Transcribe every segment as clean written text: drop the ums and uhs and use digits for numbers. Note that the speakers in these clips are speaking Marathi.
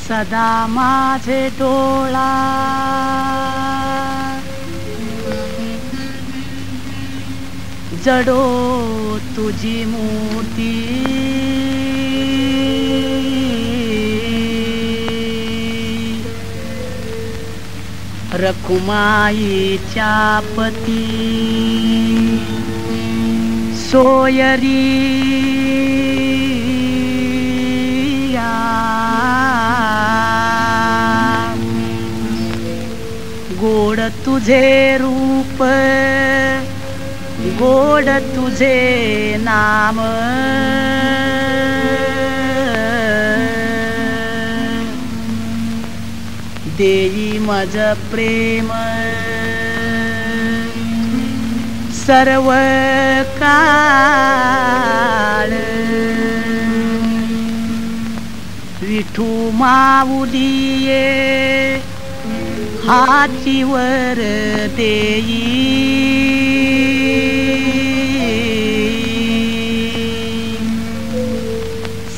सदा माझे डोळा जडो तुझी मूर्ती रखुमाईच्या पती सोयरी गोड तुझे रूप गोड तुझे नाम देई मज प्रेम सर्व काळ विठू माऊलिये हातीवर देई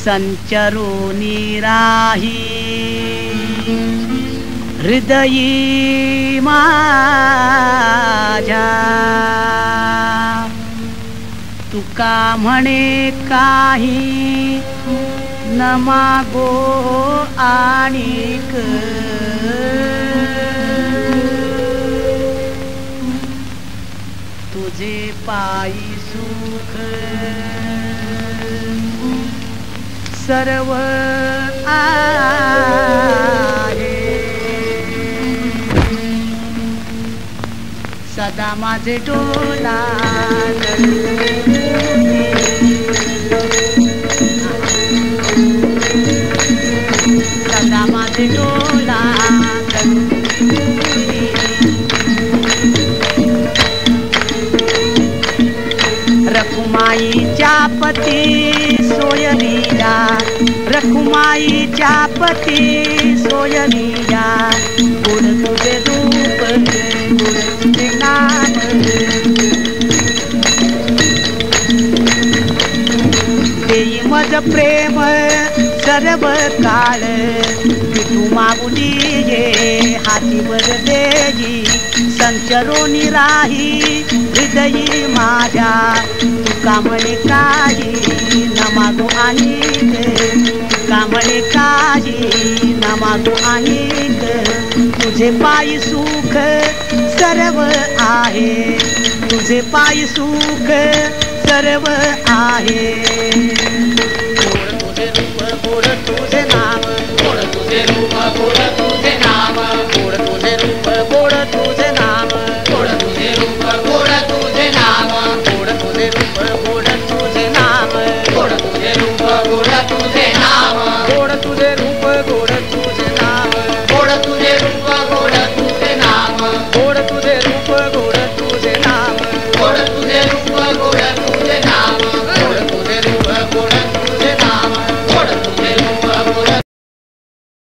संचरोनी राही हृदयी माझ्या तुका म्हणे काही न मागो आणिक तुझे पायी सुख सर्व आहे सदा माझे डोला सदा माझे डोला रखुमाईच्या पती सोयरिया रखुमाईच्या पती सोयरिया गोड तुझे रूप गोड तुझे नाम देई मज प्रेम सर्व काळ विठू माऊलिये हातीवर देई संचरोनी राही हृदयी माझ्या तुका म्हणे काही न मागो आणिक तुका म्हणे काही न मागो आणिक तुझे पायी सुख सर्व आहे तुझे पायी सुख सर्व आहे गोड तुझे नाम गोड तुझे रूप गोड तुझे नाम गोड तुझे रूप गोड तुझे नाम गोड तुझे रूप गोड तुझे नाम गोड तुझे रूप गोड तुझे नाम गोड तुझे रूप गोड तुझे नाम गोड तुझे रूप गोड